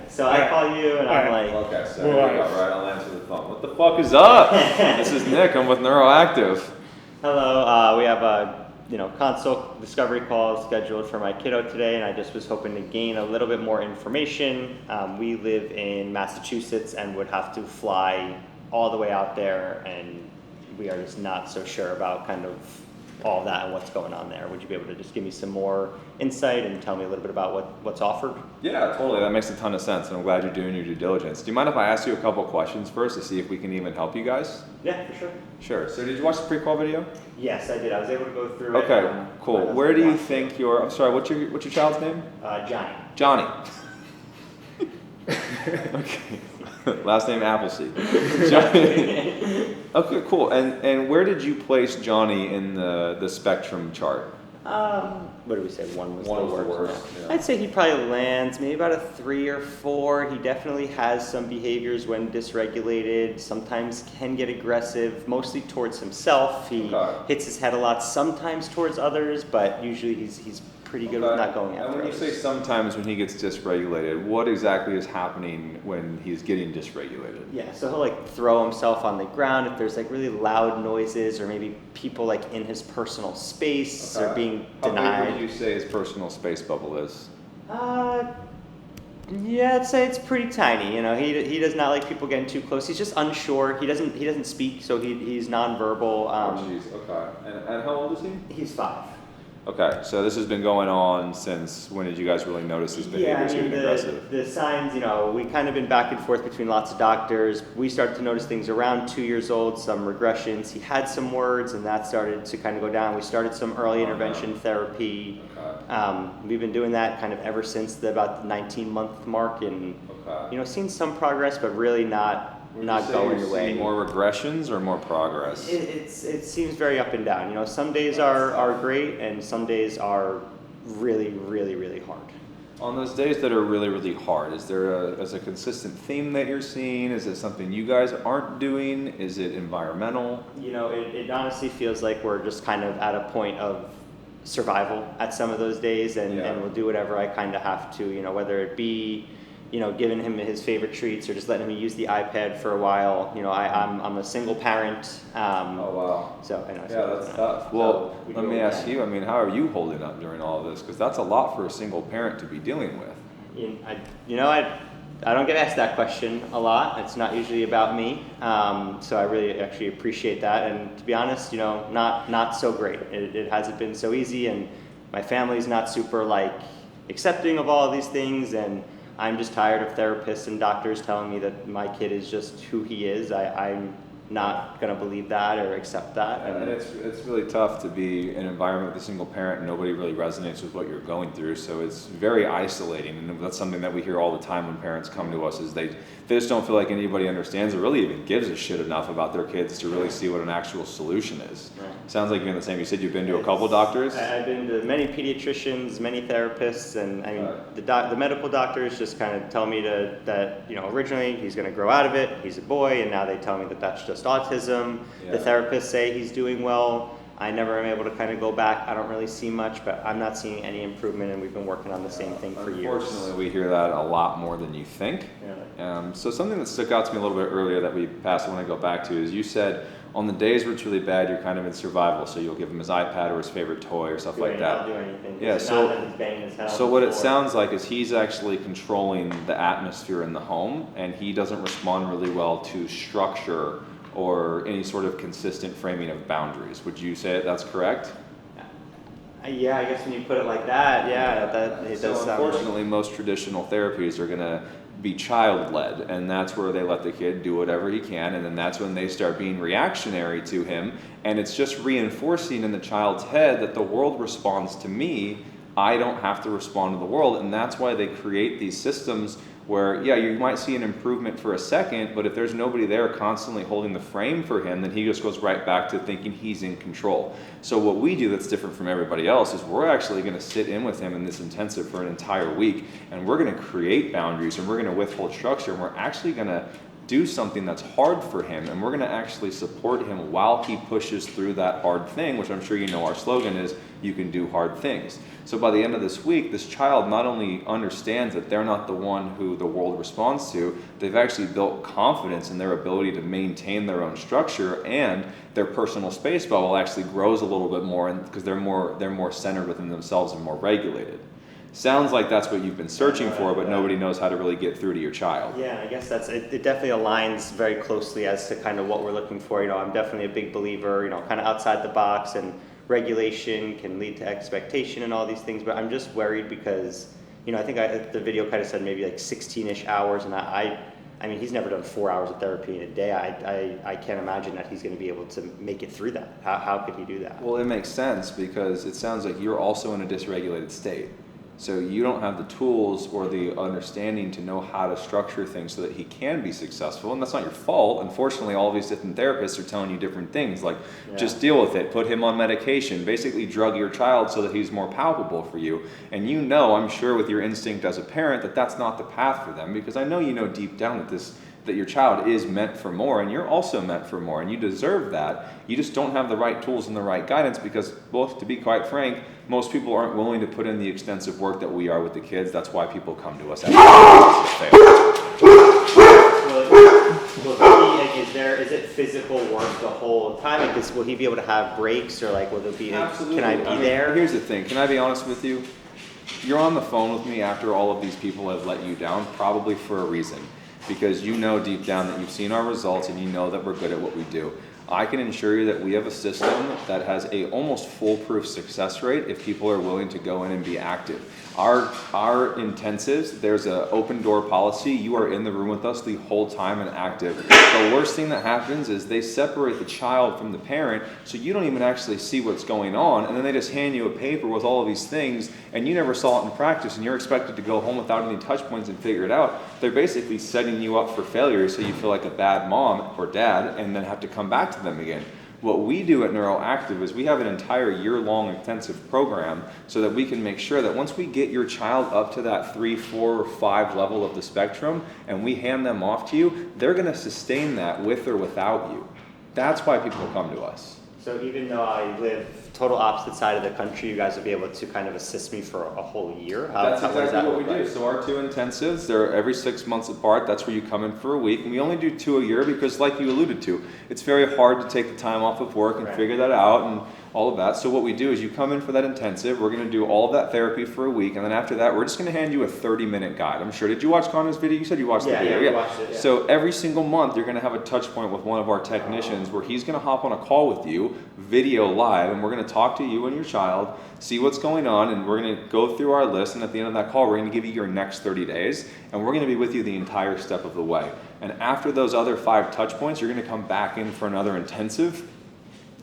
So I call you and I'm like, okay, so here we go, right? I'll answer the phone. What the fuck is up? This is Nick. I'm with Neuroactive. hello. We have a consult discovery call scheduled for my kiddo today, and I just was hoping to gain a little bit more information. We live in Massachusetts and would have to fly all the way out there, and we are just not so sure about kind of all of that and what's going on there. Would you be able to just give me some more insight and tell me a little bit about what's offered? Yeah, totally. That makes a ton of sense, and I'm glad you're doing your due diligence. Do you mind if I ask you a couple questions first to see if we can even help you guys? Yeah, for sure. Sure. So did you watch the pre-call video? Yes, I did. I was able to go through it. Okay, cool. Where do you think I'm sorry, what's your child's name? Johnny. Johnny. Okay. Last name Appleseed. Johnny. Okay, cool. And where did you place Johnny in the spectrum chart? What did we say? One was the worst. worst. Yeah. I'd say he probably lands maybe about a 3 or 4. He definitely has some behaviors when dysregulated. Sometimes can get aggressive, mostly towards himself. He hits his head a lot, sometimes towards others, but usually he's pretty good with not going after And when you others. say sometimes when he gets dysregulated, what exactly is happening when he's getting dysregulated? Yeah, so he'll like throw himself on the ground if there's like really loud noises or maybe people like in his personal space or being denied. How big would you say his personal space bubble is? Yeah, I'd say it's pretty tiny. He does not like people getting too close. He's just unsure. He doesn't speak, so he's nonverbal. Jeez, okay. And how old is he? He's 5. Okay, so this has been going on since when did you guys really notice his behavior getting aggressive? The signs, we kind of been back and forth between lots of doctors. We started to notice things around 2 years old, some regressions. He had some words, and that started to kind of go down. We started some early intervention therapy. Okay. We've been doing that kind of ever since about the 19-month mark, and seen some progress, but really not going away. More regressions or more progress? It seems very up and down. Some days are great, and some days are really, really, really hard. On those days that are really, really hard, is there a consistent theme that you're seeing? Is it something you guys aren't doing? Is it environmental? It honestly feels like we're just kind of at a point of survival at some of those days, and we'll do whatever I kind of have to, whether it be giving him his favorite treats or just letting him use the iPad for a while. I'm a single parent. Oh, wow. So I know. Yeah, that's tough. Well, let me ask you, how are you holding up during all of this? Because that's a lot for a single parent to be dealing with. I don't get asked that question a lot. It's not usually about me. So I really actually appreciate that. And to be honest, not so great. It hasn't been so easy, and my family's not super accepting of all of these things, and I'm just tired of therapists and doctors telling me that my kid is just who he is. I'm not going to believe that or accept that. And it's really tough to be in an environment with a single parent and nobody really resonates with what you're going through. So it's very isolating, and that's something that we hear all the time when parents come to us is they just don't feel like anybody understands or really even gives a shit enough about their kids to really see what an actual solution is. Right. Sounds like you're in the same. You said you've been to a couple doctors? I've been to many pediatricians, many therapists, and the medical doctors just kind of tell me that originally he's going to grow out of it, he's a boy, and now they tell me that that's just autism. Yeah. The therapists say he's doing well. I never am able to kind of go back. I don't really see much, but I'm not seeing any improvement, and we've been working on the same thing for years. Unfortunately, we hear that a lot more than you think. Yeah. So something that stuck out to me a little bit earlier that we passed, I want to go back to, is you said on the days where it's really bad, you're kind of in survival, so you'll give him his iPad or his favorite toy or stuff like that. I'll do anything. Yeah, so what it sounds like is he's actually controlling the atmosphere in the home, and he doesn't respond really well to structure or any sort of consistent framing of boundaries. Would you say that's correct? Yeah, I guess when you put it like that, it does sound. Unfortunately, most traditional therapies are going to be child-led, and that's where they let the kid do whatever he can, and then that's when they start being reactionary to him, and it's just reinforcing in the child's head that the world responds to me, I don't have to respond to the world, and that's why they create these systems where, you might see an improvement for a second, but if there's nobody there constantly holding the frame for him, then he just goes right back to thinking he's in control. So what we do that's different from everybody else is we're actually going to sit in with him in this intensive for an entire week, and we're going to create boundaries, and we're going to withhold structure, and we're actually going to do something that's hard for him, and we're going to actually support him while he pushes through that hard thing, which I'm sure our slogan is, you can do hard things. So by the end of this week, this child not only understands that they're not the one who the world responds to, they've actually built confidence in their ability to maintain their own structure, and their personal space bubble actually grows a little bit more, and because they're more centered within themselves and more regulated. Sounds like that's what you've been searching for, but nobody knows how to really get through to your child. Yeah, I guess it definitely aligns very closely as to kind of what we're looking for. I'm definitely a big believer, kind of outside the box, and regulation can lead to expectation and all these things, but I'm just worried because, I think the video kind of said maybe like 16-ish hours, and I mean, he's never done 4 hours of therapy in a day. I can't imagine that he's going to be able to make it through that. How could he do that? Well, it makes sense because it sounds like you're also in a dysregulated state. So you don't have the tools or the understanding to know how to structure things so that he can be successful. And that's not your fault. Unfortunately, all these different therapists are telling you different things, like just deal with it, put him on medication, basically drug your child so that he's more palpable for you. And I'm sure with your instinct as a parent, that that's not the path for them, because I know deep down that your child is meant for more, and you're also meant for more, and you deserve that. You just don't have the right tools and the right guidance because, well, to be quite frank, most people aren't willing to put in the extensive work that we are with the kids. That's why people come to us after Is it physical work the whole time? Will he be able to have breaks, or will there be? Absolutely. Can I be there? Here's the thing. Can I be honest with you? You're on the phone with me after all of these people have let you down, probably for a reason. Because deep down that you've seen our results and you know that we're good at what we do. I can assure you that we have a system that has a almost foolproof success rate if people are willing to go in and be active. Our intensives, there's an open door policy. You are in the room with us the whole time and active. The worst thing that happens is they separate the child from the parent, so you don't even actually see what's going on, and then they just hand you a paper with all of these things, and you never saw it in practice, and you're expected to go home without any touch points and figure it out. They're basically setting you up for failure, so you feel like a bad mom or dad, and then have to come back to them again. What we do at Neuroactive is we have an entire year-long intensive program so that we can make sure that once we get your child up to that 3, 4, or 5 level of the spectrum and we hand them off to you, they're going to sustain that with or without you. That's why people come to us. So even though I live total opposite side of the country, you guys will be able to kind of assist me for a whole year? That's exactly what we do. So our 2 intensives, they're every 6 months apart. That's where you come in for a week. And we only do 2 a year because, like you alluded to, it's very hard to take the time off of work and figure that out and all of that. So what we do is you come in for that intensive. We're going to do all of that therapy for a week. And then after that, we're just going to hand you a 30-minute guide. I'm sure. Did you watch Connor's video? You said you watched the video. Yeah, we watched it. Yeah. So every single month, you're going to have a touch point with one of our technicians where he's going to hop on a call with you, video live, and we're going to talk to you and your child, see what's going on, and we're going to go through our list, and at the end of that call, we're going to give you your next 30 days, and we're going to be with you the entire step of the way. And after those other 5 touch points, you're going to come back in for another intensive,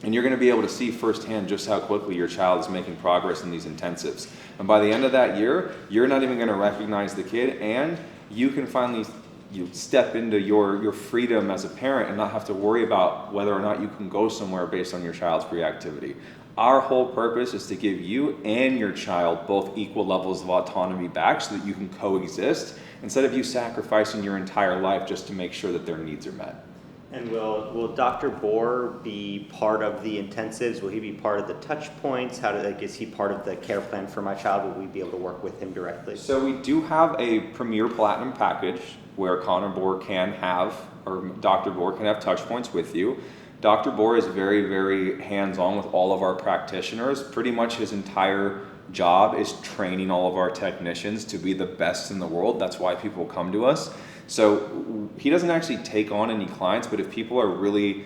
and you're going to be able to see firsthand just how quickly your child is making progress in these intensives. And by the end of that year, you're not even going to recognize the kid, and you can finally step into your freedom as a parent and not have to worry about whether or not you can go somewhere based on your child's reactivity. Our whole purpose is to give you and your child both equal levels of autonomy back so that you can coexist instead of you sacrificing your entire life just to make sure that their needs are met. And will Dr. Bohr be part of the intensives? Will he be part of the touch points? Is he part of the care plan for my child? Will we be able to work with him directly? So we do have a Premier Platinum package where Connor Bohr can have, or Dr. Bohr can have touch points with you. Dr. Bohr is very, very hands-on with all of our practitioners. Pretty much his entire job is training all of our technicians to be the best in the world. That's why people come to us. So he doesn't actually take on any clients, but if people are really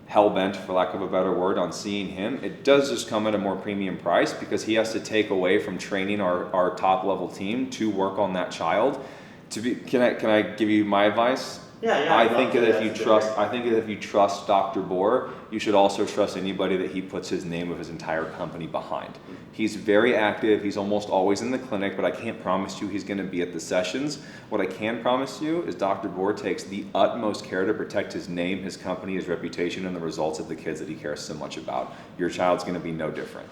hell-bent, for lack of a better word, on seeing him, it does just come at a more premium price because he has to take away from training our top-level team to work on that child. Can I give you my advice? Yeah. I think that if you trust Dr. Bohr, you should also trust anybody that he puts his name of his entire company behind. He's very active. He's almost always in the clinic, but I can't promise you he's going to be at the sessions. What I can promise you is Dr. Bohr takes the utmost care to protect his name, his company, his reputation, and the results of the kids that he cares so much about. Your child's going to be no different.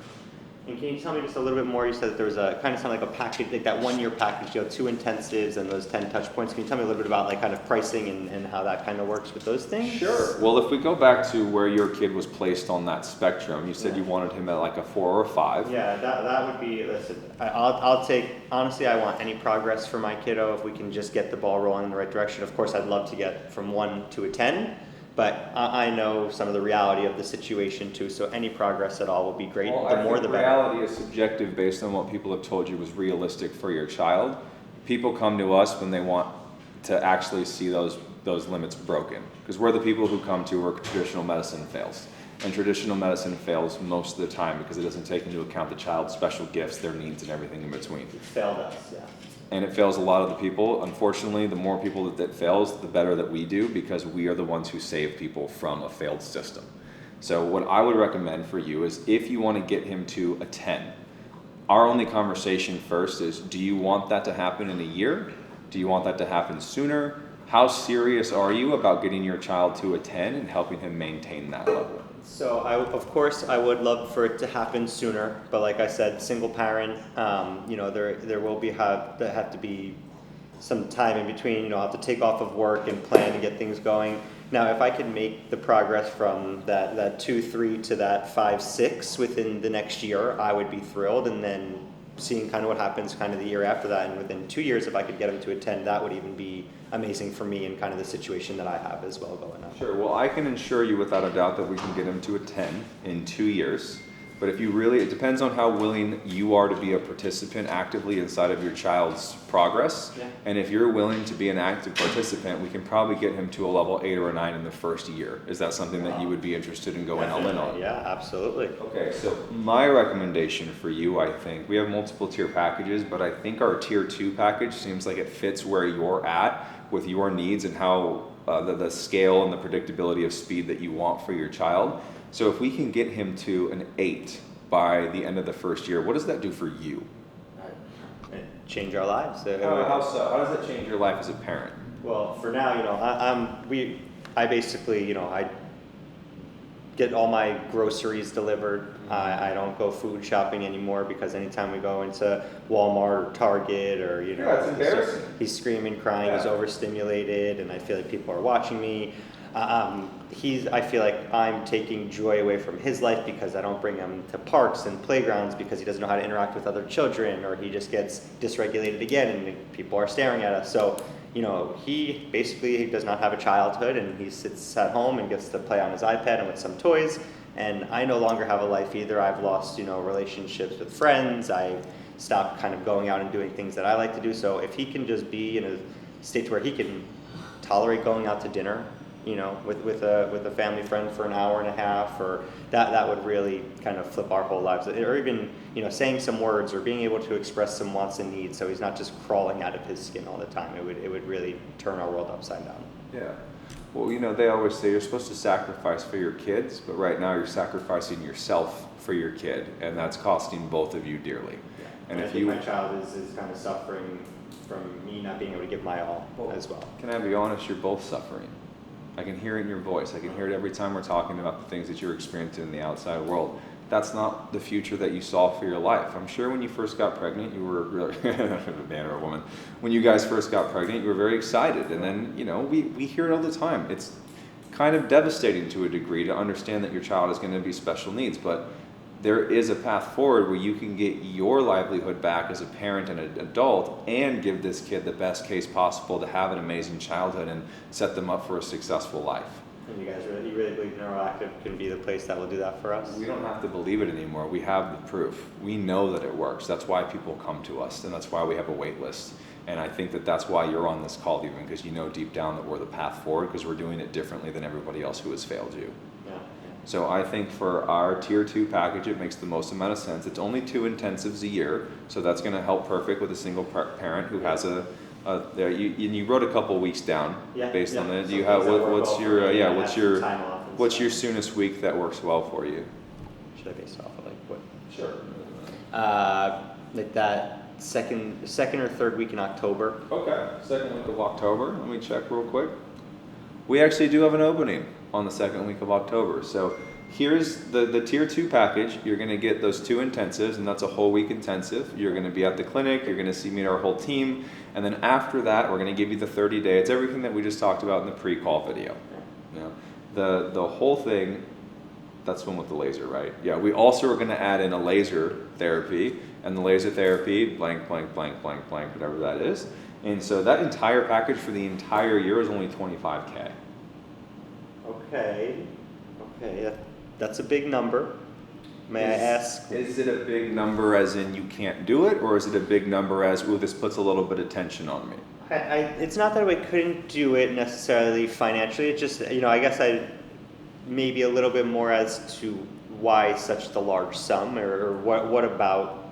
And can you tell me just a little bit more? You said that there was a kind of sound like a package, like that 1 year package, 2 intensives and those 10 touch points. Can you tell me a little bit about like kind of pricing and how that kind of works with those things? Sure. Well, if we go back to where your kid was placed on that spectrum, you said you wanted him at like a 4 or a 5. Yeah, that would be, listen, I'll take, honestly, I want any progress for my kiddo if we can just get the ball rolling in the right direction. Of course, I'd love to get from 1 to a 10. But I know some of the reality of the situation too, so any progress at all will be great. Well, the more the better. Reality is subjective based on what people have told you was realistic for your child. People come to us when they want to actually see those limits broken, because we're the people who come to where traditional medicine fails. And traditional medicine fails most of the time because it doesn't take into account the child's special gifts, their needs, and everything in between. It failed us, yeah. And it fails a lot of the people. Unfortunately, the more people that fails, the better that we do, because we are the ones who save people from a failed system. So what I would recommend for you is, if you want to get him to a 10, our only conversation first is, do you want that to happen in a year? Do you want that to happen sooner? How serious are you about getting your child to a 10 and helping him maintain that level? So of course, I would love for it to happen sooner, but like I said, single parent, there will have to be some time in between. I'll have to take off of work and plan and get things going. Now, if I could make the progress from that 2-3 to that 5-6 within the next year, I would be thrilled. And then seeing kind of what happens kind of the year after that, and within 2 years, if I could get him to a 10, that would even be amazing for me and kind of the situation that I have as well going on. Sure. Well, I can assure you without a doubt that we can get him to a 10 in 2 years. But if you really, it depends on how willing you are to be a participant actively inside of your child's progress. Yeah. And if you're willing to be an active participant, we can probably get him to a level 8 or a 9 in the first year. Is that something that you would be interested in going all in on? Yeah, absolutely. Okay, so my recommendation for you, I think, we have multiple tier packages, but I think our tier 2 package seems like it fits where you're at with your needs and how the scale and the predictability of speed that you want for your child. So if we can get him to an 8 by the end of the first year, what does that do for you? Change our lives. How so? How does that change your life as a parent? Well, for now, I basically, I get all my groceries delivered. I don't go food shopping anymore, because anytime we go into Walmart or Target or, Yeah, it's embarrassing. He's screaming, crying, he's overstimulated, and I feel like people are watching me. I feel like I'm taking joy away from his life because I don't bring him to parks and playgrounds because he doesn't know how to interact with other children, or he just gets dysregulated again and people are staring at us. So, he basically does not have a childhood, and he sits at home and gets to play on his iPad and with some toys. And I no longer have a life either. I've lost, relationships with friends. I've stopped kind of going out and doing things that I like to do. So if he can just be in a state where he can tolerate going out to dinner, with a family friend for an hour and a half, or that would really kind of flip our whole lives. Or even, saying some words or being able to express some wants and needs, so he's not just crawling out of his skin all the time. It would really turn our world upside down. Yeah. Well, they always say you're supposed to sacrifice for your kids, but right now you're sacrificing yourself for your kid, and that's costing both of you dearly. Yeah. And I think my child is kind of suffering from me not being able to give my all as well. Can I be honest? You're both suffering. I can hear it in your voice. I can hear it every time we're talking about the things that you're experiencing in the outside world. That's not the future that you saw for your life. I'm sure when you first got pregnant, you were really, a man or a woman, when you guys first got pregnant, you were very excited. And then, we hear it all the time. It's kind of devastating to a degree to understand that your child is going to be special needs, but there is a path forward where you can get your livelihood back as a parent and an adult, and give this kid the best case possible to have an amazing childhood and set them up for a successful life. And you guys really believe Neuroactive can be the place that will do that for us? We don't have to believe it anymore. We have the proof. We know that it works. That's why people come to us, and that's why we have a wait list. And I think that that's why you're on this call, even, because deep down that we're the path forward, because we're doing it differently than everybody else who has failed you. So I think for our tier 2 package, it makes the most amount of sense. It's only 2 intensives a year, so that's going to help perfect with a single parent who has you wrote a couple weeks down based on that. Do you have what's your soonest week that works well for you? Should I base off of what? Sure. Like that second or third week in October. Okay, second week of October. Let me check real quick. We actually do have an opening on the second week of October. So here's the tier 2 package. You're going to get those 2 intensives, and that's a whole week intensive. You're going to be at the clinic. You're going to see me and our whole team. And then after that, we're going to give you the 30-day. It's everything that we just talked about in the pre-call video. You know, the whole thing, that's one with the laser, right? Yeah, we also are going to add in a laser therapy, and the laser therapy, blank, blank, blank, blank, blank, whatever that is. And so that entire package for the entire year is only $25K. Okay, that's a big number. May I ask? Is it a big number as in you can't do it, or is it a big number as, ooh, this puts a little bit of tension on me? It's not that I couldn't do it necessarily financially. It just, I guess I maybe a little bit more as to why such the large sum, or what about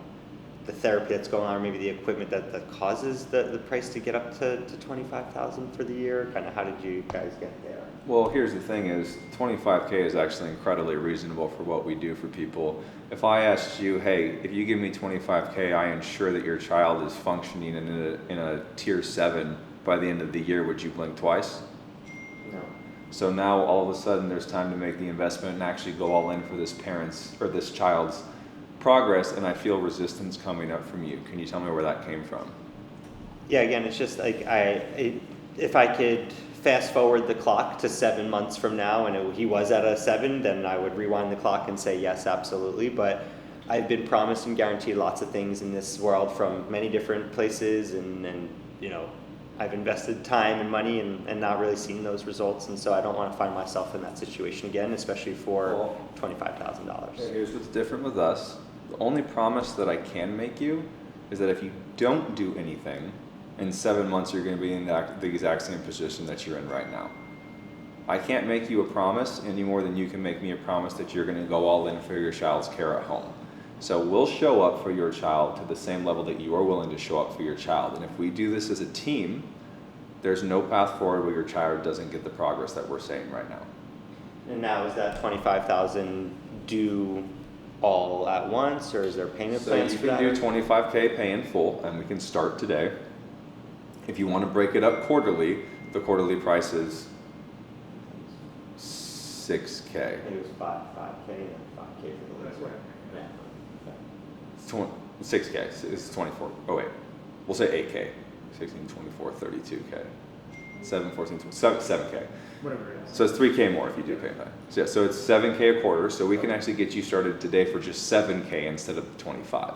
the therapy that's going on, or maybe the equipment that causes the price to get up to $25,000 for the year. Kind of how did you guys get there? Well, here's the thing is $25K is actually incredibly reasonable for what we do for people. If I asked you, hey, if you give me $25K, I ensure that your child is functioning in a tier 7 by the end of the year, would you blink twice? No. So now all of a sudden there's time to make the investment and actually go all in for this parent's or this child's progress, and I feel resistance coming up from you. Can you tell me where that came from? Yeah, again, it's just like if I could fast forward the clock to 7 months from now and he was at a 7, then I would rewind the clock and say yes, absolutely. But I've been promised and guaranteed lots of things in this world from many different places, and I've invested time and money and not really seen those results, and so I don't want to find myself in that situation again, especially for $25,000. Here's what's different with us. The only promise that I can make you is that if you don't do anything, in 7 months you're going to be in the exact same position that you're in right now. I can't make you a promise any more than you can make me a promise that you're going to go all in for your child's care at home. So we'll show up for your child to the same level that you are willing to show up for your child. And if we do this as a team, there's no path forward where your child doesn't get the progress that we're saying right now. And now is that $25,000 due all at once, or is there payment plans for that? So you can do $25K pay in full, and we can start today. If you want to break it up quarterly, the quarterly price is $6K. It was 5K and 5K for the laser. Yeah. It's 6K. It's 24. Oh wait, we'll say 8K. 16, 24, 32K. 7, 14, 7K. Whatever it is. So it's 3K more if you do pay that. So yeah, so it's 7K a quarter. So we can actually get you started today for just 7K instead of 25.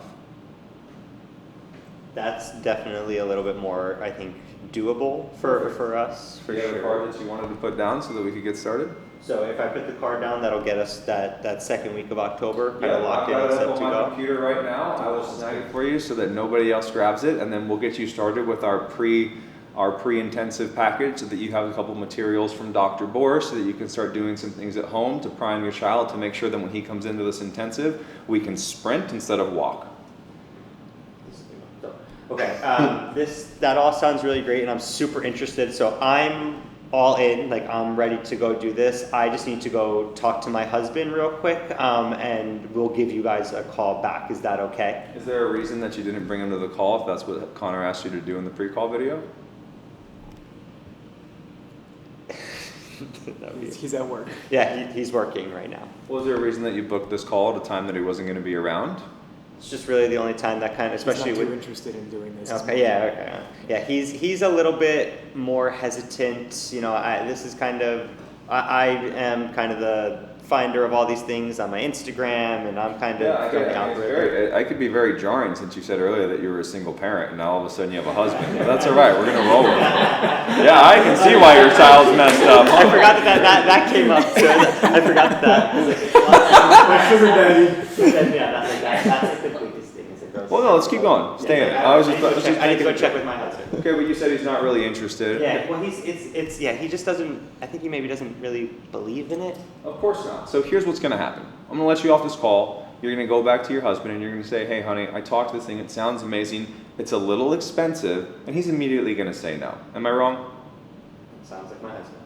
That's definitely a little bit more, I think, doable for us, for Do you have a sure. card that you wanted to put down so that we could get started? So if I put the card down, that'll get us that second week of October, kind of locked in I've and got set it to up on my go. computer right now. I will snag it for you so that nobody else grabs it, and then we'll get you started with our pre-intensive package so that you have a couple materials from Dr. Boris so that you can start doing some things at home to prime your child to make sure that when he comes into this intensive, we can sprint instead of walk. Okay, that all sounds really great, and I'm super interested. So I'm all in, like I'm ready to go do this. I just need to go talk to my husband real quick, and we'll give you guys a call back. Is that okay? Is there a reason that you didn't bring him to the call if that's what Connor asked you to do in the pre-call video? He's at work. Yeah, he's working right now. Was there a reason that you booked this call at a time that he wasn't going to be around? It's just really the only time that kind of, especially He's not too with. interested in doing this. Okay, yeah, okay. Yeah, he's a little bit more hesitant. This is kind of, I am kind of the finder of all these things on my Instagram, and I'm kind of doing the algorithm. I could be very jarring since you said earlier that you were a single parent, and now all of a sudden you have a husband. But that's all right. We're gonna roll with it. Yeah, I can see why your child's messed up. I forgot that came up. So I forgot that. My sugar daddy. Yeah, that's the quickest thing. Is it goes. Well, no, let's keep going. Stay in it. I need to go check with my husband. Okay, but you said he's not really interested. Yeah, well, he just doesn't. I think he maybe doesn't really believe in it. Of course not. So here's what's going to happen. I'm going to let you off this call. You're going to go back to your husband and you're going to say, hey, honey, I talked this thing. It sounds amazing. It's a little expensive. And he's immediately going to say no. Am I wrong? Sounds like my husband.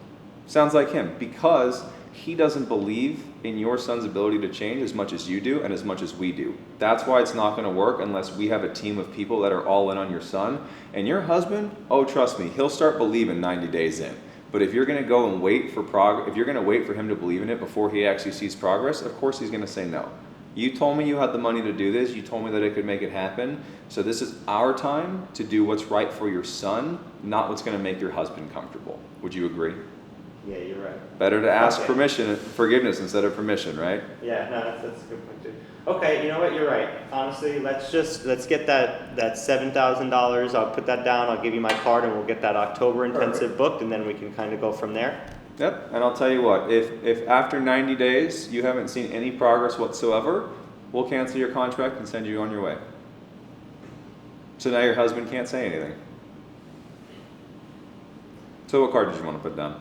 Sounds like him. Because he doesn't believe in your son's ability to change as much as you do and as much as we do. That's why it's not going to work unless we have a team of people that are all in on your son. And your husband, oh, trust me, he'll start believing 90 days in. But if you're going to go and wait for if you're going to wait for him to believe in it before he actually sees progress, of course he's going to say no. You told me you had the money to do this. You told me that I could make it happen. So this is our time to do what's right for your son, not what's going to make your husband comfortable. Would you agree? Yeah, you're right. Better to ask Okay. forgiveness instead of permission, right? Yeah, no, that's a good point too. Okay, you know what? You're right. Honestly, let's get that $7,000. I'll put that down. I'll give you my card, and we'll get that October intensive booked, and then we can kind of go from there. Yep. And I'll tell you what. If after 90 days you haven't seen any progress whatsoever, we'll cancel your contract and send you on your way. So now your husband can't say anything. So what card did you want to put down?